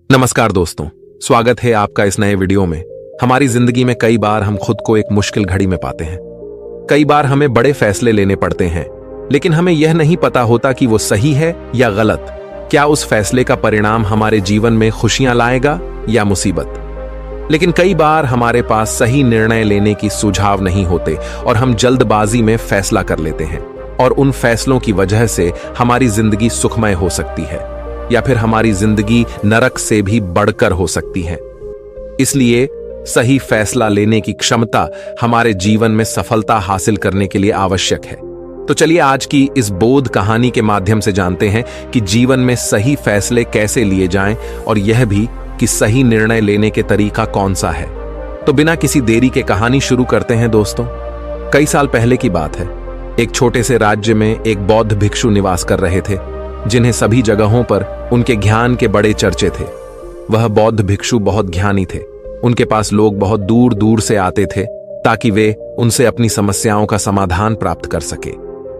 नमस्कार दोस्तों, स्वागत है आपका इस नए वीडियो में। हमारी जिंदगी में कई बार हम खुद को एक मुश्किल घड़ी में पाते हैं। कई बार हमें बड़े फैसले लेने पड़ते हैं, लेकिन हमें यह नहीं पता होता कि वो सही है या गलत। क्या उस फैसले का परिणाम हमारे जीवन में खुशियां लाएगा या मुसीबत। लेकिन कई बार हमारे पास सही निर्णय लेने की सुझाव नहीं होते और हम जल्दबाजी में फैसला कर लेते हैं, और उन फैसलों की वजह से हमारी जिंदगी सुखमय हो सकती है या फिर हमारी जिंदगी नरक से भी बढ़कर हो सकती है। इसलिए सही फैसला लेने की क्षमता हमारे जीवन में सफलता हासिल करने के लिए आवश्यक है। तो चलिए आज की इस बोध कहानी के माध्यम से जानते हैं कि जीवन में सही फैसले कैसे लिए जाएं, और यह भी कि सही निर्णय लेने के तरीका कौन सा है। तो बिना किसी देरी के कहानी शुरू करते हैं दोस्तों। कई साल पहले की बात है। एक छोटे से राज्य में एक बौद्ध भिक्षु निवास कर रहे थे, जिन्हें सभी जगहों पर उनके ज्ञान के बड़े चर्चे थे। वह बौद्ध भिक्षु बहुत ज्ञानी थे। उनके पास लोग बहुत दूर दूर से आते थे ताकि वे उनसे अपनी समस्याओं का समाधान प्राप्त कर सके।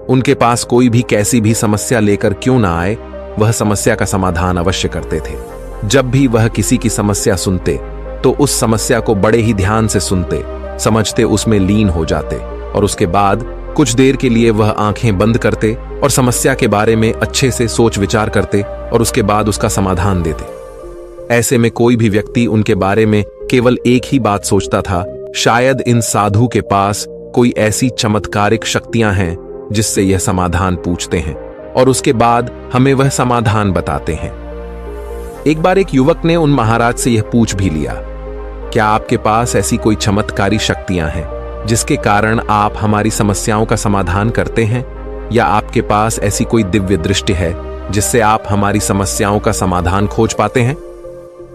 उनके पास कोई भी कैसी भी समस्या लेकर क्यों ना आए, वह समस्या का समाधान अवश्य करते थे। जब भी वह किसी की समस्या सुनते तो उस समस्या को बड़े ही ध्यान से सुनते, समझते, उसमें लीन हो जाते, और उसके बाद कुछ देर के लिए वह आंखें बंद करते और समस्या के बारे में अच्छे से सोच विचार करते और उसके बाद उसका समाधान देते। ऐसे में कोई भी व्यक्ति उनके बारे में केवल एक ही बात सोचता था, शायद इन साधु के पास कोई ऐसी चमत्कारिक शक्तियां हैं जिससे यह समाधान पूछते हैं और उसके बाद हमें वह समाधान बताते हैं। एक बार एक युवक ने उन महाराज से यह पूछ भी लिया, क्या आपके पास ऐसी कोई चमत्कारी शक्तियां हैं जिसके कारण आप हमारी समस्याओं का समाधान करते हैं, या आपके पास ऐसी कोई दिव्य दृष्टि है जिससे आप हमारी समस्याओं का समाधान खोज पाते हैं।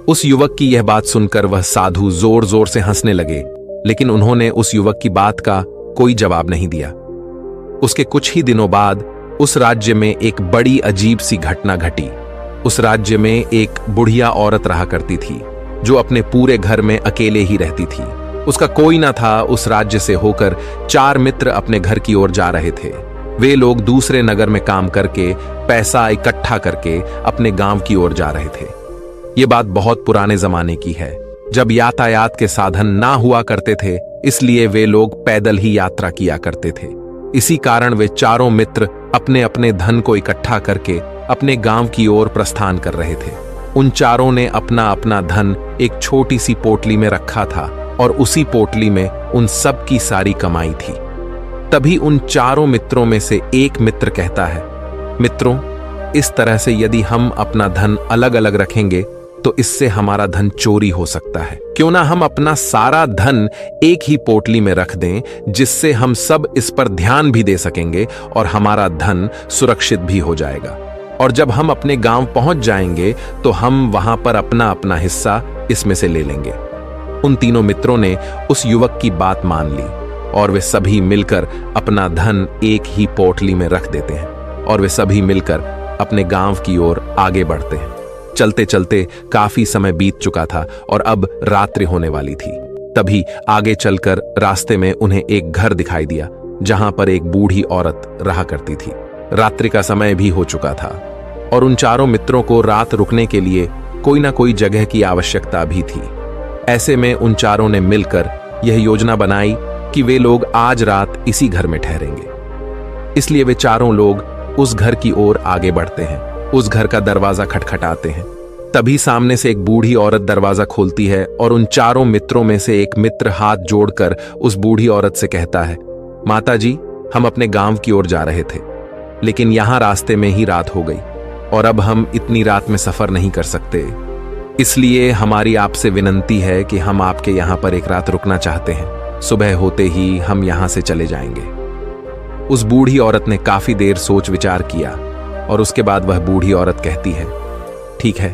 उस युवक की यह बात सुनकर वह साधु जोर जोर से हंसने लगे, लेकिन उन्होंने उस युवक की बात का कोई जवाब नहीं दिया। उसके कुछ ही दिनों बाद उस राज्य में एक बड़ी अजीब सी घटना घटी। उस राज्य में एक बुढ़िया औरत रहा करती थी, जो अपने पूरे घर में अकेले ही रहती थी। उसका कोई ना था। उस राज्य से होकर 4 मित्र अपने घर की ओर जा रहे थे। वे लोग दूसरे नगर में काम करके पैसा इकट्ठा करके अपने गांव की ओर जा रहे थे। ये बात बहुत पुराने जमाने की है, जब यातायात के साधन ना हुआ करते थे, इसलिए वे लोग पैदल ही यात्रा किया करते थे। इसी कारण वे चारों मित्र अपने अपने धन को इकट्ठा करके अपने गांव की ओर प्रस्थान कर रहे थे। उन चारों ने अपना अपना धन एक छोटी सी पोटली में रखा था और उसी पोटली में उन सब की सारी कमाई थी। तभी उन चारों मित्रों में से एक मित्र कहता है, मित्रों, इस तरह से यदि हम अपना धन अलग अलग रखेंगे तो इससे हमारा धन चोरी हो सकता है। क्यों ना हम अपना सारा धन एक ही पोटली में रख दें, जिससे हम सब इस पर ध्यान भी दे सकेंगे और हमारा धन सुरक्षित भी हो जाएगा। और जब हम अपने गांव पहुंच जाएंगे तो हम वहां पर अपना अपना हिस्सा इसमें से ले लेंगे। उन तीनों मित्रों ने उस युवक की बात मान ली और वे सभी मिलकर अपना धन एक ही पोटली में रख देते हैं और वे सभी मिलकर अपने गांव की ओर आगे बढ़ते हैं। चलते चलते काफी समय बीत चुका था और अब रात्रि होने वाली थी। तभी आगे चलकर रास्ते में उन्हें एक घर दिखाई दिया, जहां पर एक बूढ़ी औरत रहा करती थी। रात्रि का समय भी हो चुका था और उन चारों मित्रों को रात रुकने के लिए कोई ना कोई जगह की आवश्यकता भी थी। ऐसे में उन चारों ने मिलकर यह योजना बनाई कि वे लोग आज रात इसी घर में ठहरेंगे। इसलिए वे चारों लोग उस घर की ओर आगे बढ़ते हैं। उस घर का दरवाजा खटखटाते हैं। तभी सामने से एक बूढ़ी औरत दरवाजा खोलती है और उन चारों मित्रों में से एक मित्र हाथ जोड़कर उस बूढ़ी औरत से कहता है, माता जी, हम अपने गांव की ओर जा रहे थे, लेकिन यहां रास्ते में ही रात हो गई और अब हम इतनी रात में सफर नहीं कर सकते। इसलिए हमारी आपसे विनंती है कि हम आपके यहां पर एक रात रुकना चाहते हैं। सुबह होते ही हम यहां से चले जाएंगे। उस बूढ़ी औरत ने काफी देर सोच विचार किया और उसके बाद वह बूढ़ी औरत कहती है, ठीक है,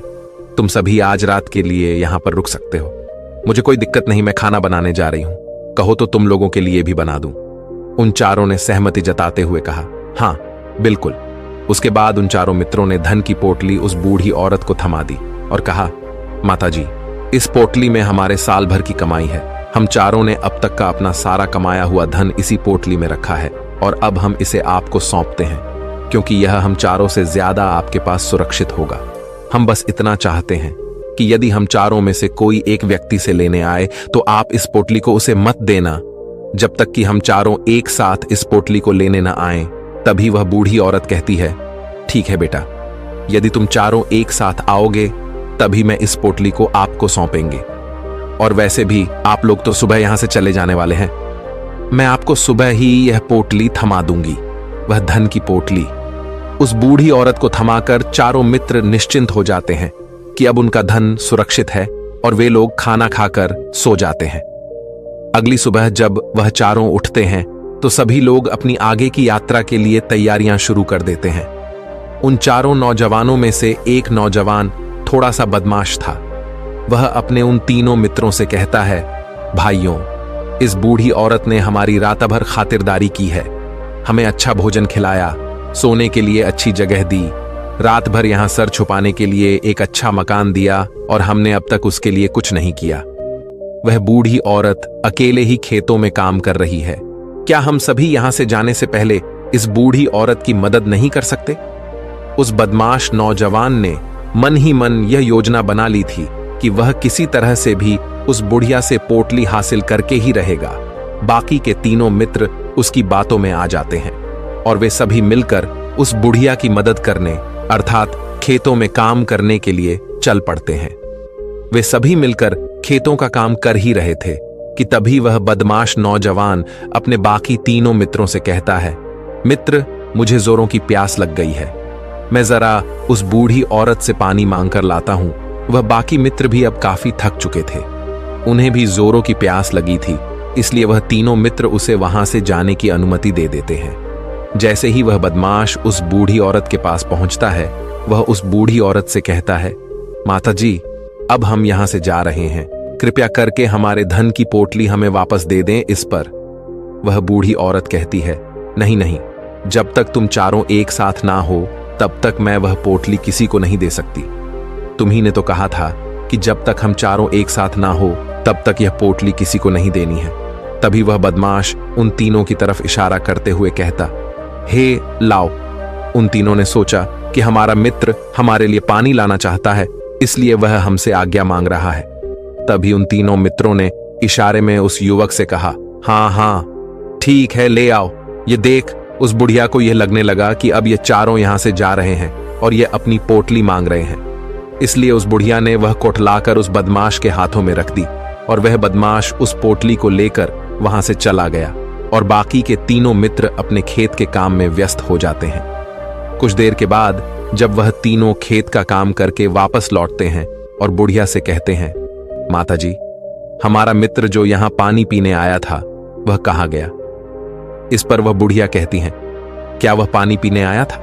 तुम सभी आज रात के लिए यहां पर रुक सकते हो। मुझे कोई दिक्कत नहीं, मैं खाना बनाने जा रही हूं। कहो तो तुम लोगों के लिए भी बना दूं। उन चारों ने सहमति जताते हुए कहा, हाँ बिल्कुल। उसके बाद उन चारों मित्रों ने धन की पोटली उस बूढ़ी औरत को थमा दी और कहा, माता जी, इस पोटली में हमारे साल भर की कमाई है। हम चारों ने अब तक का अपना सारा कमाया हुआ धन इसी पोटली में रखा है और अब हम इसे आपको सौंपते हैं, क्योंकि यह हम चारों से ज्यादा आपके पास सुरक्षित होगा। हम बस इतना चाहते हैं कि यदि हम चारों में से कोई एक व्यक्ति से लेने आए तो आप इस पोटली को उसे मत देना जब तक कि हम चारों एक साथ इस पोटली को लेने न आए। तभी वह बूढ़ी औरत कहती है, ठीक है बेटा, यदि तुम चारों एक साथ आओगे तभी मैं इस पोटली को आपको सौंपेंगे। और वैसे भी आप लोग तो सुबह यहां से चले जाने वाले हैं। मैं आपको सुबह ही यह पोटली थमा दूंगी, वह धन की पोटली। उस बूढ़ी औरत को थमाकर चारों मित्र निश्चिंत हो जाते हैं कि अब उनका धन सुरक्षित है और वे लोग खाना खाकर सो जाते हैं। अगली सुबह जब वह चारों उठते हैं तो सभी लोग अपनी आगे की यात्रा के लिए तैयारियां शुरू कर देते हैं। उन चारों नौजवानों में से एक नौजवान थोड़ा सा बदमाश था। वह अपने उन तीनों मित्रों से कहता है, भाइयों, इस बूढ़ी औरत ने हमारी रात भर खातिरदारी की है, हमें अच्छा भोजन खिलाया, सोने के लिए अच्छी जगह दी, रात भर यहां सर छुपाने के लिए एक अच्छा मकान दिया और हमने अब तक उसके लिए कुछ नहीं किया। वह बूढ़ी औरत अकेले ही खेतों में काम कर रही है। क्या हम सभी यहां से जाने से पहले इस बूढ़ी औरत की मदद नहीं कर सकते? उस बदमाश नौजवान ने मन ही मन यह योजना बना ली थी कि वह किसी तरह से भी उस बुढ़िया से पोटली हासिल करके ही रहेगा। बाकी के तीनों मित्र उसकी बातों में आ जाते हैं और वे सभी मिलकर उस बुढ़िया की मदद करने अर्थात खेतों में काम करने के लिए चल पड़ते हैं। वे सभी मिलकर खेतों का काम कर ही रहे थे कि तभी वह बदमाश नौजवान अपने बाकी तीनों मित्रों से कहता है, मित्र, मुझे जोरों की प्यास लग गई है, मैं जरा उस बूढ़ी औरत से पानी मांगकर लाता हूं। वह बाकी मित्र भी अब काफी थक चुके थे, उन्हें भी जोरों की प्यास लगी थी, इसलिए वह तीनों मित्र उसे वहां से जाने की अनुमति दे देते हैं। जैसे ही वह बदमाश उस बूढ़ी औरत के पास पहुंचता है, वह उस बूढ़ी औरत से कहता है, माताजी, अब हम यहां से जा रहे हैं, कृपया करके हमारे धन की पोटली हमें वापस दे दें। इस पर वह बूढ़ी औरत कहती है, नहीं नहीं, जब तक तुम चारों एक साथ ना हो तब तक मैं वह पोटली किसी को नहीं दे सकती। तुम्ही ने तो कहा था कि जब तक हम चारों एक साथ ना हो तब तक यह पोटली किसी को नहीं देनी है। तभी वह बदमाश उन तीनों की तरफ इशारा करते हुए कहता, हे लाओ। उन तीनों ने सोचा कि हमारा मित्र हमारे लिए पानी लाना चाहता है, इसलिए वह हमसे आज्ञा मांग रहा है। तभी उन तीनों मित्रों ने इशारे में उस युवक से कहा, हाँ हाँ ठीक है, ले आओ। ये देख, उस बुढ़िया को यह लगने लगा कि अब ये चारों यहां से जा रहे हैं और ये अपनी पोटली मांग रहे हैं, इसलिए उस बुढ़िया ने वह कोटलाकर उस बदमाश के हाथों में रख दी और वह बदमाश उस पोटली को लेकर वहां से चला गया और बाकी के तीनों मित्र अपने खेत के काम में व्यस्त हो जाते हैं। कुछ देर के बाद जब वह तीनों खेत का काम करके वापस लौटते हैं और बुढ़िया से कहते हैं, माताजी, हमारा मित्र जो यहां पानी पीने आया था वह कहाँ गया? इस पर वह बुढ़िया कहती हैं, क्या वह पानी पीने आया था?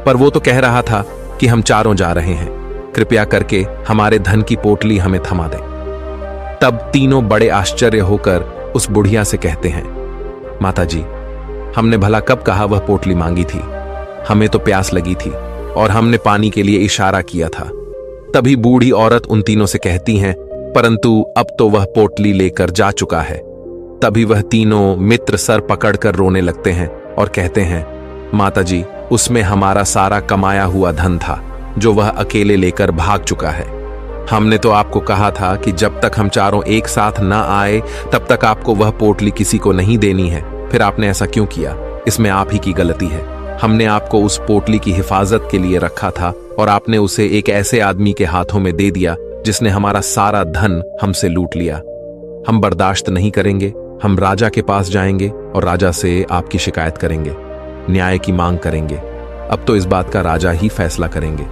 पर वो तो कह रहा था कि हम चारों जा रहे हैं, कृपया करके हमारे धन की पोटली हमें थमा दें। तब तीनों बड़े आश्चर्य होकर उस बुढ़िया से कहते हैं, माताजी, हमने भला कब कहा वह पोटली मांगी थी? हमें तो प्यास लगी थी और हमने पानी के लिए इशारा किया था। तभी बूढ़ी औरत उन तीनों से कहती हैं, परंतु अब तो वह पोटली लेकर जा चुका है। तभी वह तीनों मित्र सर पकड़कर रोने लगते हैं और कहते हैं, माताजी, उसमें हमारा सारा कमाया हुआ धन था जो वह अकेले लेकर भाग चुका है। हमने तो आपको कहा था कि जब तक हम चारों एक साथ ना आए तब तक आपको वह पोटली किसी को नहीं देनी है, फिर आपने ऐसा क्यों किया? इसमें आप ही की गलती है। हमने आपको उस पोटली की हिफाजत के लिए रखा था और आपने उसे एक ऐसे आदमी के हाथों में दे दिया जिसने हमारा सारा धन हमसे लूट लिया। हम बर्दाश्त नहीं करेंगे, हम राजा के पास जाएंगे और राजा से आपकी शिकायत करेंगे, न्याय की मांग करेंगे। अब तो इस बात का राजा ही फैसला करेंगे।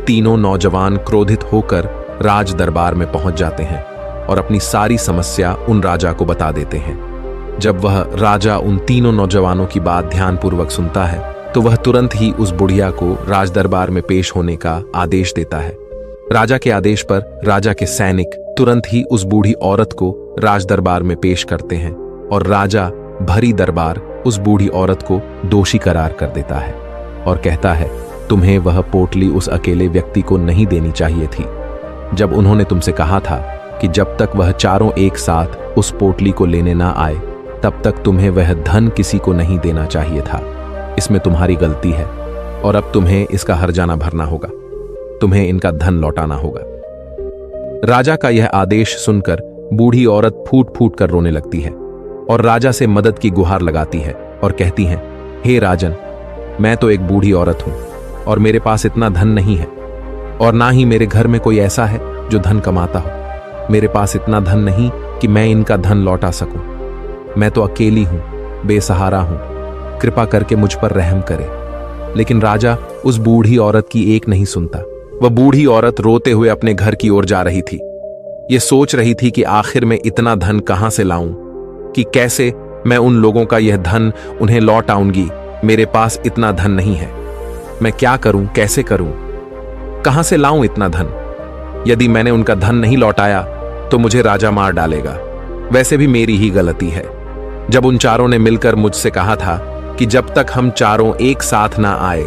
तीनों नौजवान क्रोधित होकर राज दरबार में पहुंच जाते हैं और अपनी सारी समस्या उन राजा को बता देते हैं। जब वह राजा उन तीनों नौजवानों की बात ध्यानपूर्वक सुनता है तो वह तुरंत ही उस बुढ़िया को राज दरबार में पेश होने का आदेश देता है। राजा के आदेश पर राजा के सैनिक तुरंत ही उस बूढ़ी औरत को राज दरबार में पेश करते हैं और राजा भरी दरबार उस बूढ़ी औरत को दोषी करार कर देता है और कहता है, तुम्हें वह पोटली उस अकेले व्यक्ति को नहीं देनी चाहिए थी। जब उन्होंने तुमसे कहा था कि जब तक वह चारों एक साथ उस पोटली को लेने ना आए तब तक तुम्हें वह धन किसी को नहीं देना चाहिए था। इसमें तुम्हारी गलती है और अब तुम्हें इसका हर्जाना भरना होगा, तुम्हें इनका धन लौटाना होगा। राजा का यह आदेश सुनकर बूढ़ी औरत फूट फूट कर रोने लगती है और राजा से मदद की गुहार लगाती है और कहती हैं, हे राजन, मैं तो एक बूढ़ी औरत हूं और मेरे पास इतना धन नहीं है और ना ही मेरे घर में कोई ऐसा है जो धन कमाता हो। मेरे पास इतना धन नहीं कि मैं इनका धन लौटा सकूं। मैं तो अकेली हूं, बेसहारा हूं, कृपा करके मुझ पर रहम करे। लेकिन राजा उस बूढ़ी औरत की एक नहीं सुनता। वह बूढ़ी औरत रोते हुए अपने घर की ओर जा रही थी। ये सोच रही थी कि आखिर मैं इतना धन कहां से लाऊं, कि कैसे मैं उन लोगों का यह धन उन्हें लौट आऊंगी। मेरे पास इतना धन नहीं है। मैं क्या करूं, कैसे करूं, कहां से लाऊं इतना धन? यदि मैंने उनका धन नहीं लौटाया तो मुझे राजा मार डालेगा। वैसे भी मेरी ही गलती है। जब उन चारों ने मिलकर मुझसे कहा था कि जब तक हम चारों एक साथ ना आए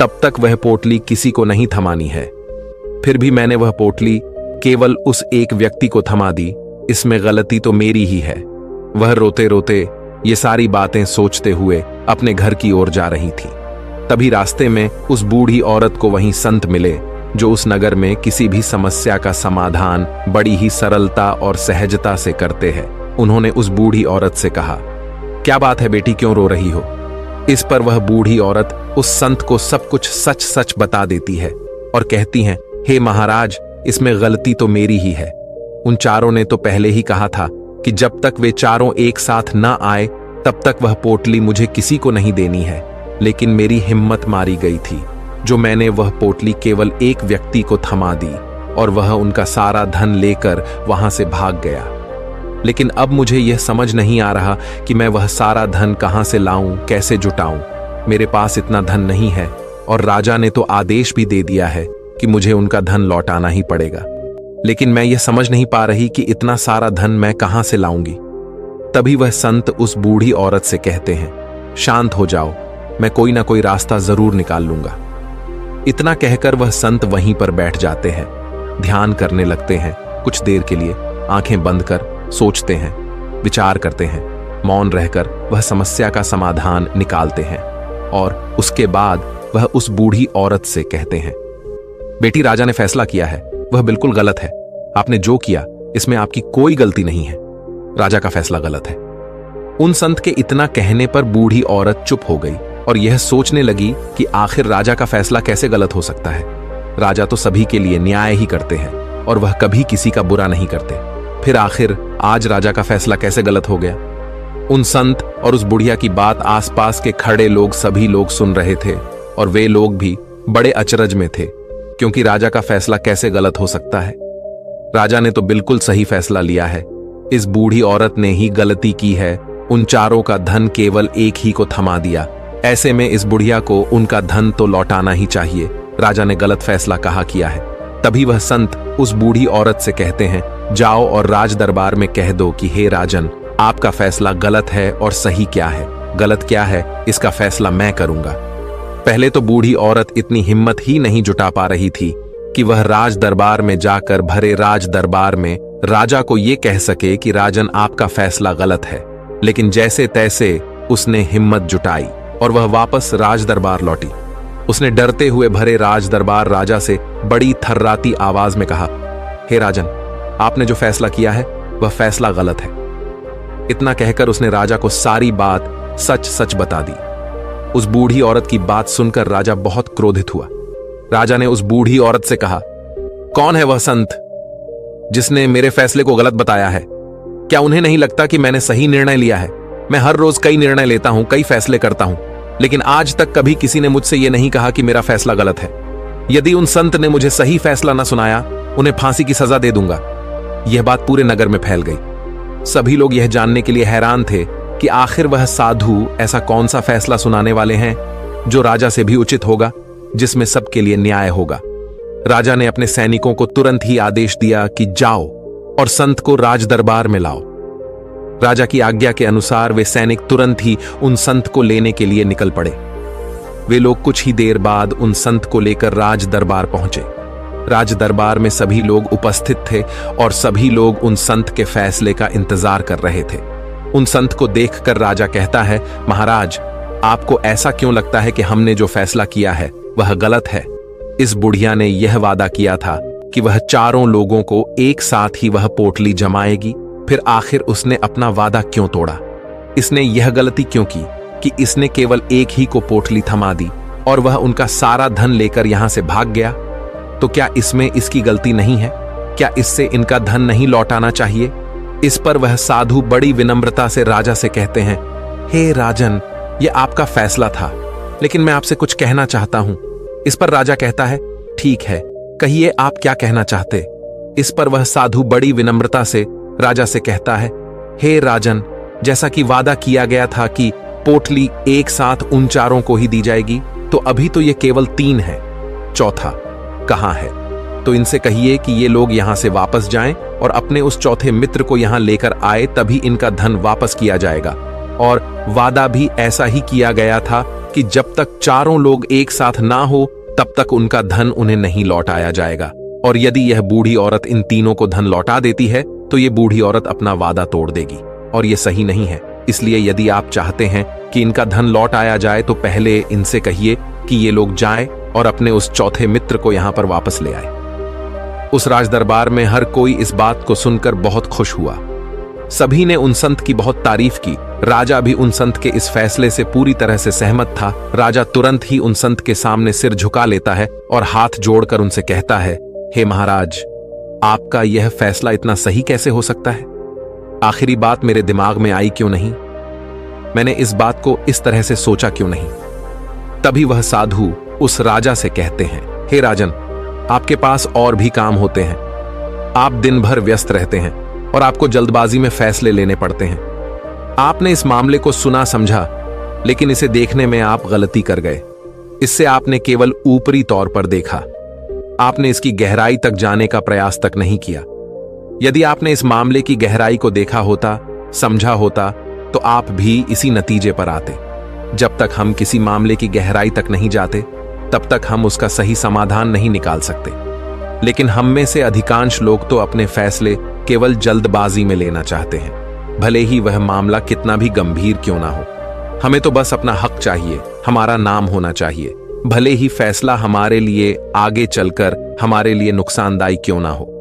तब तक वह पोटली किसी को नहीं थमानी है, फिर भी मैंने वह पोटली केवल उस एक व्यक्ति को थमा दी। इसमें गलती तो मेरी ही है। वह रोते रोते ये सारी बातें सोचते हुए अपने घर की ओर जा रही थी। तभी रास्ते में उस बूढ़ी औरत को वहीं संत मिले जो उस नगर में किसी भी समस्या का समाधान बड़ी ही सरलता और सहजता से करते हैं। उन्होंने उस बूढ़ी औरत से कहा, क्या बात है बेटी, क्यों रो रही हो? इस पर वह बूढ़ी औरत उस संत को सब कुछ सच सच बता देती है और कहती है, हे महाराज, इसमें गलती तो मेरी ही है। उन चारों ने तो पहले ही कहा था कि जब तक वे चारों एक साथ ना आए तब तक वह पोटली मुझे किसी को नहीं देनी है। लेकिन मेरी हिम्मत मारी गई थी जो मैंने वह पोटली केवल एक व्यक्ति को थमा दी और वह उनका सारा धन लेकर वहां से भाग गया। लेकिन अब मुझे यह समझ नहीं आ रहा कि मैं वह सारा धन कहां से लाऊं, कैसे जुटाऊं। मेरे पास इतना धन नहीं है और राजा ने तो आदेश भी दे दिया है कि मुझे उनका धन लौटाना ही पड़ेगा। लेकिन मैं यह समझ नहीं पा रही कि इतना सारा धन मैं कहां से लाऊंगी। तभी वह संत उस बूढ़ी औरत से कहते हैं, शांत हो जाओ, मैं कोई ना कोई रास्ता जरूर निकाल लूंगा। इतना कहकर वह संत वहीं पर बैठ जाते हैं, ध्यान करने लगते हैं। कुछ देर के लिए आंखें बंद कर सोचते हैं, विचार करते हैं। मौन रहकर वह समस्या का समाधान निकालते हैं और उसके बाद वह उस बूढ़ी औरत से कहते हैं, बेटी, राजा ने फैसला किया है, वह बिल्कुल गलत है। आपने जो किया इसमें आपकी कोई गलती नहीं है। राजा का फैसला गलत है। उन संत के इतना कहने पर बूढ़ी औरत चुप हो गई और यह सोचने लगी कि आखिर राजा का फैसला कैसे गलत हो सकता है। राजा तो सभी के लिए न्याय ही करते हैं और वह कभी किसी का बुरा नहीं करते। फिर आखिर आज राजा का फैसला कैसे गलत हो गया? उन संत और उस बुढ़िया की बात आसपास के खड़े लोग सभी लोग सुन रहे थे और वे लोग भी बड़े अचरज में थे, क्योंकि राजा का फैसला कैसे गलत हो सकता है। राजा ने तो बिल्कुल सही फैसला लिया है। इस बूढ़ी औरत ने ही गलती की है, उन चारों का धन केवल एक ही को थमा दिया। ऐसे में इस बुढ़िया को उनका धन तो लौटाना ही चाहिए। राजा ने गलत फैसला कहा किया है। तभी वह संत उस बूढ़ी औरत से कहते हैं, जाओ और राज दरबार में कह दो कि हे राजन, आपका फैसला गलत है और सही क्या है, गलत क्या है, इसका फैसला मैं करूंगा। पहले तो बूढ़ी औरत इतनी हिम्मत ही नहीं जुटा पा रही थी कि वह राज दरबार में जाकर भरे राज दरबार में राजा को यह कह सके कि राजन, आपका फैसला गलत है। लेकिन जैसे तैसे उसने हिम्मत जुटाई और वह वापस राज दरबार लौटी। उसने डरते हुए भरे राज दरबार राजा से बड़ी थर्राती आवाज में कहा, हे राजन, आपने जो फैसला किया है वह फैसला गलत है। इतना कहकर उसने राजा को सारी बात सच सच बता दी। उस बूढ़ी औरत की बात सुनकर राजा बहुत क्रोधित हुआ। राजा ने उस बूढ़ी औरत से कहा, कौन है वह संत जिसने मेरे फैसले को गलत बताया है? क्या उन्हें नहीं लगता कि मैंने सही निर्णय लिया है? मैं हर रोज कई निर्णय लेता हूं, कई फैसले करता हूं, लेकिन आज तक कभी किसी ने मुझसे यह नहीं कहा कि मेरा फैसला गलत है। यदि उन संत ने मुझे सही फैसला न सुनाया, उन्हें फांसी की सजा दे दूंगा। यह बात पूरे नगर में फैल गई। सभी लोग यह जानने के लिए हैरान थे कि आखिर वह साधु ऐसा कौन सा फैसला सुनाने वाले हैं जो राजा से भी उचित होगा, जिसमें सबके लिए न्याय होगा। राजा ने अपने सैनिकों को तुरंत ही आदेश दिया कि जाओ और संत को राज दरबार में लाओ। राजा की आज्ञा के अनुसार वे सैनिक तुरंत ही उन संत को लेने के लिए निकल पड़े। वे लोग कुछ ही देर बाद उन संत को लेकर राज दरबार पहुंचे। राज दरबार में सभी लोग उपस्थित थे और सभी लोग उन संत के फैसले का इंतजार कर रहे थे। उन संत को देखकर राजा कहता है, महाराज, आपको ऐसा क्यों लगता है कि हमने जो फैसला किया है वह गलत है? इस बुढ़िया ने यह वादा किया था कि वह चारों लोगों को एक साथ ही वह पोटली जमाएगी। फिर आखिर उसने अपना वादा क्यों तोड़ा? इसने यह गलती क्यों की कि इसने केवल एक ही को पोटली थमा दी और वह उनका सारा धन लेकर यहां से भाग गया? तो क्या इसमें इसकी गलती नहीं है? क्या इससे इनका धन नहीं लौटाना चाहिए? इस पर वह साधु बड़ी विनम्रता से राजा से कहते हैं, हे राजन, यह आपका फैसला था, लेकिन मैं आपसे कुछ कहना चाहता हूं। इस पर राजा कहता है, ठीक है, कहिए आप क्या कहना चाहते। इस पर वह साधु बड़ी विनम्रता से राजा से कहता है, हे राजन, जैसा कि वादा किया गया था कि पोटली एक साथ उन चारों को ही दी जाएगी, तो अभी तो ये केवल 3 है, चौथा कहां है? तो इनसे कहिए कि ये लोग यहां से वापस जाएं और अपने उस चौथे मित्र को यहां लेकर आए, तभी इनका धन वापस किया जाएगा। और वादा भी ऐसा ही किया गया था कि जब तक चारों लोग एक साथ ना हो तब तक उनका धन उन्हें नहीं लौटाया जाएगा। और यदि यह बूढ़ी औरत इन तीनों को धन लौटा देती है तो ये बूढ़ी औरत अपना वादा तोड़ देगी, और ये सही नहीं है। इसलिए यदि आप चाहते हैं कि इनका धन लौट आया जाए तो पहले इनसे कहिए कि ये लोग जाएं और अपने उस चौथे मित्र को यहां पर वापस ले आए। उस राजदरबार में हर कोई इस बात को सुनकर बहुत खुश हुआ। सभी ने उन संत की बहुत तारीफ की। राजा भी उन संत के इस फैसले से पूरी तरह से सहमत था। राजा तुरंत ही उन संत के सामने सिर झुका लेता है और हाथ जोड़कर उनसे कहता है, हे महाराज, आपका यह फैसला इतना सही कैसे हो सकता है? आखिरी बात मेरे दिमाग में आई क्यों नहीं? मैंने इस बात को इस तरह से सोचा क्यों नहीं? तभी वह साधु उस राजा से कहते हैं, हे राजन, आपके पास और भी काम होते हैं। आप दिन भर व्यस्त रहते हैं और आपको जल्दबाजी में फैसले लेने पड़ते हैं। आपने इस मामले को सुना समझा, लेकिन इसे देखने में आप गलती कर गए। इससे आपने केवल ऊपरी तौर पर देखा। आपने इसकी गहराई तक जाने का प्रयास तक नहीं किया। यदि आपने इस मामले की गहराई को देखा होता, समझा होता, तो आप भी इसी नतीजे पर आते। जब तक हम किसी मामले की गहराई तक नहीं जाते, तब तक हम उसका सही समाधान नहीं निकाल सकते। लेकिन हम में से अधिकांश लोग तो अपने फैसले केवल जल्दबाजी में लेना चाहते हैं, भले ही वह मामला कितना भी गंभीर क्यों ना हो। हमें तो बस अपना हक चाहिए, हमारा नाम होना चाहिए, भले ही फैसला हमारे लिए आगे चलकर हमारे लिए नुकसानदायी क्यों ना हो।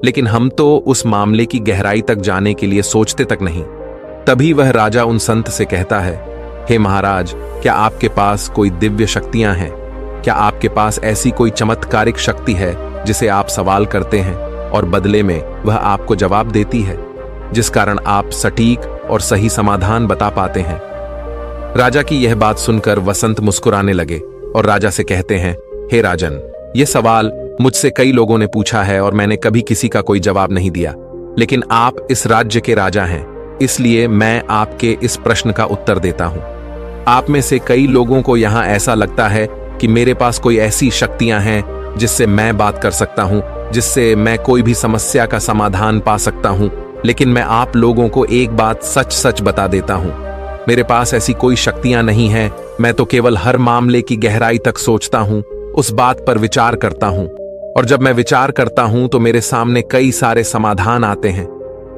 लेकिन हम तो उस मामले की गहराई तक जाने के लिए सोचते तक नहीं। तभी वह राजा उन संत से कहता है, हे महाराज, क्या आपके पास कोई दिव्य शक्तियां हैं? क्या आपके पास ऐसी कोई चमत्कारिक शक्ति है जिसे आप सवाल करते हैं और बदले में वह आपको जवाब देती है, जिस कारण आप सटीक और सही समाधान बता पाते हैं? राजा की यह बात सुनकर वसंत मुस्कुराने लगे और राजा से कहते हैं, हे राजन, यह सवाल मुझसे कई लोगों ने पूछा है और मैंने कभी किसी का कोई जवाब नहीं दिया। लेकिन आप इस राज्य के राजा हैं, इसलिए मैं आपके इस प्रश्न का उत्तर देता हूं। आप में से कई लोगों को यहां ऐसा लगता है कि मेरे पास कोई ऐसी शक्तियां हैं जिससे मैं बात कर सकता हूं, जिससे मैं कोई भी समस्या का समाधान पा सकता हूं। लेकिन मैं आप लोगों को एक बात सच सच बता देता हूं, मेरे पास ऐसी कोई शक्तियां नहीं हैं। मैं तो केवल हर मामले की गहराई तक सोचता हूं, उस बात पर विचार करता हूं, और जब मैं विचार करता हूं तो मेरे सामने कई सारे समाधान आते हैं,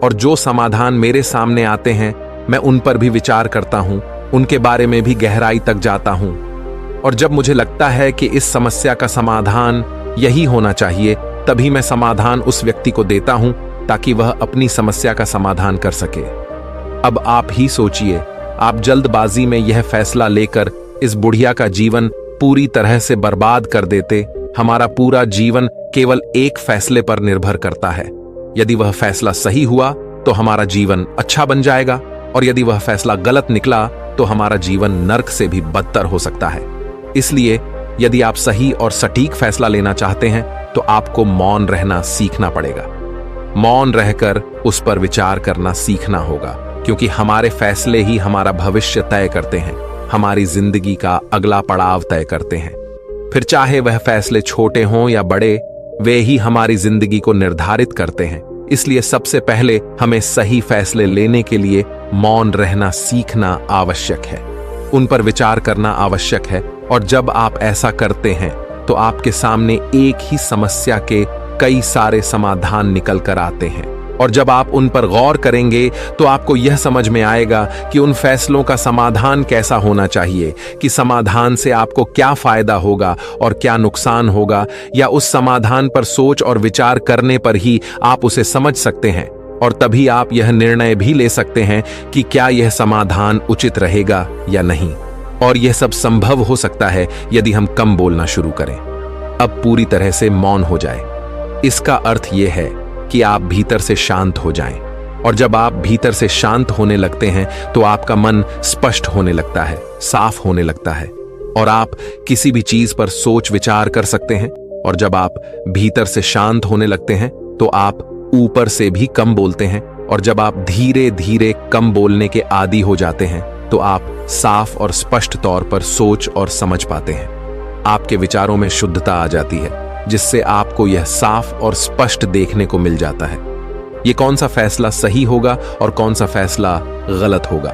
और जो समाधान मेरे सामने आते हैं मैं उन पर भी विचार करता हूं, उनके बारे में भी गहराई तक जाता हूं। और जब मुझे लगता है कि इस समस्या का समाधान यही होना चाहिए, तभी मैं समाधान उस व्यक्ति को देता हूं ताकि वह अपनी समस्या का समाधान कर सके। अब आप ही सोचिए, आप जल्दबाजी में यह फैसला लेकर इस बुढ़िया का जीवन पूरी तरह से बर्बाद कर देते। हमारा पूरा जीवन केवल एक फैसले पर निर्भर करता है। यदि वह फैसला सही हुआ तो हमारा जीवन अच्छा बन जाएगा, और यदि वह फैसला गलत निकला तो हमारा जीवन नर्क से भी बदतर हो सकता है। इसलिए यदि आप सही और सटीक फैसला लेना चाहते हैं तो आपको मौन रहना सीखना पड़ेगा। मौन रहकर उस पर विचार करना सीखना होगा, क्योंकि हमारे फैसले ही हमारा भविष्य तय करते हैं, हमारी जिंदगी का अगला पड़ाव तय करते हैं। फिर चाहे वह फैसले छोटे हों या बड़े, वे ही हमारी जिंदगी को निर्धारित करते हैं। इसलिए सबसे पहले हमें सही फैसले लेने के लिए मौन रहना सीखना आवश्यक है, उन पर विचार करना आवश्यक है। और जब आप ऐसा करते हैं तो आपके सामने एक ही समस्या के कई सारे समाधान निकल कर आते हैं। और जब आप उन पर गौर करेंगे तो आपको यह समझ में आएगा कि उन फैसलों का समाधान कैसा होना चाहिए, कि समाधान से आपको क्या फायदा होगा और क्या नुकसान होगा, या उस समाधान पर सोच और विचार करने पर ही आप उसे समझ सकते हैं और तभी आप यह निर्णय भी ले सकते हैं कि क्या यह समाधान उचित रहेगा या नहीं। और यह सब संभव हो सकता है यदि हम कम बोलना शुरू करें, अब पूरी तरह से मौन हो जाए। इसका अर्थ यह है कि आप भीतर से शांत हो जाएं, और जब आप भीतर से शांत होने लगते हैं तो आपका मन स्पष्ट होने लगता है, साफ होने लगता है, और आप किसी भी चीज पर सोच विचार कर सकते हैं। और जब आप भीतर से शांत होने लगते हैं तो आप ऊपर से भी कम बोलते हैं, और जब आप धीरे धीरे कम बोलने के आदी हो जाते हैं तो आप साफ और स्पष्ट तौर पर सोच और समझ पाते हैं। आपके विचारों में शुद्धता आ जाती है, जिससे आपको यह साफ और स्पष्ट देखने को मिल जाता है ये कौन सा फैसला सही होगा और कौन सा फैसला गलत होगा।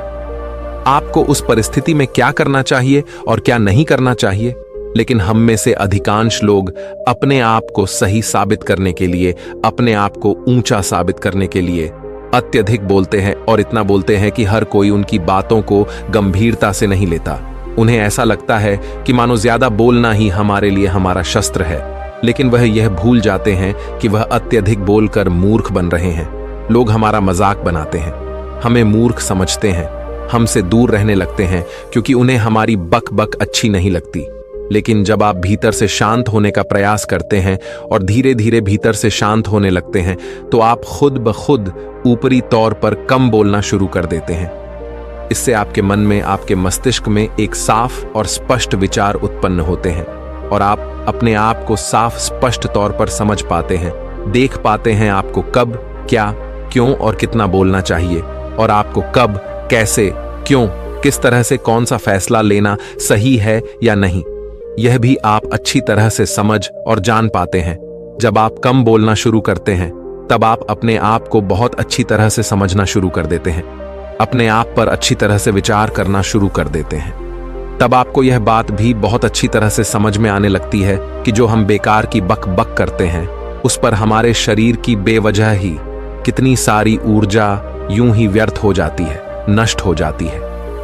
आपको उस परिस्थिति में क्या करना चाहिए और क्या नहीं करना चाहिए। लेकिन हम में से अधिकांश लोग अपने आप को सही साबित करने के लिए, अपने आप को ऊंचा साबित करने के लिए अत्यधिक बोलते हैं, और इतना बोलते हैं कि हर कोई उनकी बातों को गंभीरता से नहीं लेता। उन्हें ऐसा लगता है कि मानो ज्यादा बोलना ही हमारे लिए हमारा शस्त्र है, लेकिन वह यह भूल जाते हैं कि वह अत्यधिक बोलकर मूर्ख बन रहे हैं। लोग हमारा मजाक बनाते हैं, हमें मूर्ख समझते हैं, हमसे दूर रहने लगते हैं क्योंकि उन्हें हमारी बक बक अच्छी नहीं लगती। लेकिन जब आप भीतर से शांत होने का प्रयास करते हैं और धीरे धीरे भीतर से शांत होने लगते हैं तो आप खुद ब खुद ऊपरी तौर पर कम बोलना शुरू कर देते हैं। इससे आपके मन में, आपके मस्तिष्क में एक साफ और स्पष्ट विचार उत्पन्न होते हैं, और आप अपने आप को साफ स्पष्ट तौर पर समझ पाते हैं, देख पाते हैं आपको कब, क्या, क्यों और कितना बोलना चाहिए, और आपको कब, कैसे, क्यों, किस तरह से कौन सा फैसला लेना सही है या नहीं, यह भी आप अच्छी तरह से समझ और जान पाते हैं। जब आप कम बोलना शुरू करते हैं तब आप अपने आप को बहुत अच्छी तरह से समझना शुरू कर देते हैं, अपने आप पर अच्छी तरह से विचार करना शुरू कर देते हैं। तब आपको यह बात भी बहुत अच्छी तरह से समझ में आने लगती है कि जो हम बेकार की बक बक करते हैं उस पर हमारे शरीर की बेवजह ही कितनी सारी ऊर्जा यूं ही व्यर्थ हो जाती है, नष्ट हो जाती है,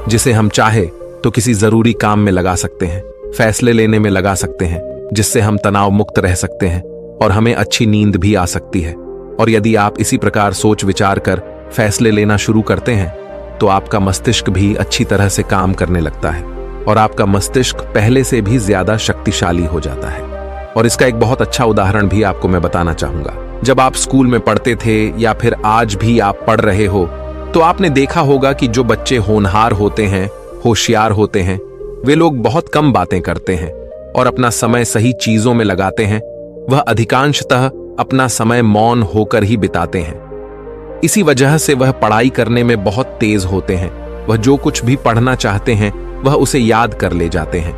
जिसे हम चाहे तो किसी जरूरी काम में लगा सकते हैं, फैसले लेने में लगा सकते हैं, जिससे हम तनाव मुक्त रह सकते हैं और हमें अच्छी नींद भी आ सकती है। और यदि आप इसी प्रकार सोच विचार कर फैसले लेना शुरू करते हैं तो आपका मस्तिष्क भी अच्छी तरह से काम करने लगता है और आपका मस्तिष्क पहले से भी ज्यादा शक्तिशाली हो जाता है। और इसका एक बहुत अच्छा उदाहरण भी आपको मैं बताना चाहूंगा। जब आप स्कूल में पढ़ते थे या फिर आज भी आप पढ़ रहे हो तो आपने देखा होगा कि जो बच्चे होनहार होते हैं, होशियार होते हैं, वे लोग बहुत कम बातें करते हैं और अपना समय सही चीजों में लगाते हैं। वह अधिकांशतः अपना समय मौन होकर ही बिताते हैं। इसी वजह से वह पढ़ाई करने में बहुत तेज होते हैं। वह जो कुछ भी पढ़ना चाहते हैं वह उसे याद कर ले जाते हैं।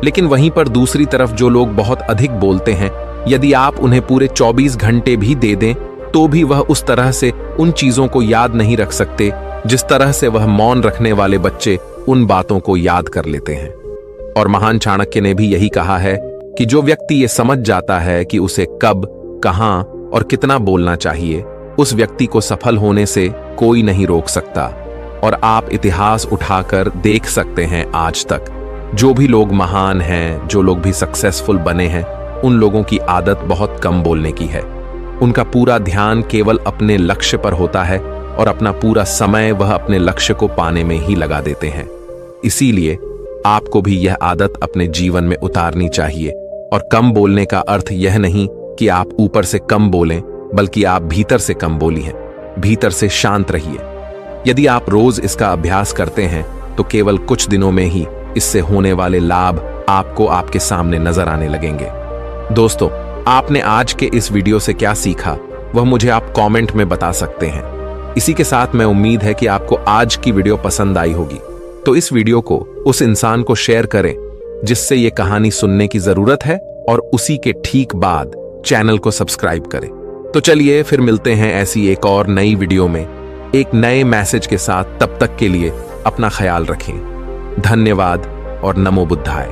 लेकिन वहीं पर दूसरी तरफ जो लोग बहुत अधिक बोलते हैं, यदि आप उन्हें पूरे 24 घंटे भी दे दें तो भी वह उस तरह से उन चीजों को याद नहीं रख सकते जिस तरह से वह मौन रखने वाले बच्चे उन बातों को याद कर लेते हैं। और महान चाणक्य ने भी यही कहा है कि जो व्यक्ति ये समझ जाता है कि उसे कब, कहां और कितना बोलना चाहिए, उस व्यक्ति को सफल होने से कोई नहीं रोक सकता। और आप इतिहास उठाकर देख सकते हैं, आज तक जो भी लोग महान हैं, जो लोग भी सक्सेसफुल बने हैं, उन लोगों की आदत बहुत कम बोलने की है। उनका पूरा ध्यान केवल अपने लक्ष्य पर होता है और अपना पूरा समय वह अपने लक्ष्य को पाने में ही लगा देते हैं। इसीलिए आपको भी यह आदत अपने जीवन में उतारनी चाहिए। और कम बोलने का अर्थ यह नहीं कि आप ऊपर से कम बोलें, बल्कि आप भीतर से कम बोलिए, भीतर से शांत रहिए। यदि आप रोज इसका अभ्यास करते हैं तो केवल कुछ दिनों में ही इससे होने वाले लाभ आपको आपके सामने नजर आने लगेंगे। दोस्तों, आपने आज के इस वीडियो से क्या सीखा वह मुझे आप कमेंट में बता सकते हैं। इसी के साथ मैं उम्मीद है कि आपको आज की वीडियो पसंद आई होगी, तो इस वीडियो को उस इंसान को शेयर करें जिससे ये कहानी सुनने की जरूरत है, और उसी के ठीक बाद चैनल को सब्सक्राइब करें। तो चलिए फिर मिलते हैं ऐसी एक और नई वीडियो में एक नए मैसेज के साथ। तब तक के लिए अपना ख्याल रखें। धन्यवाद और नमो बुद्धाय।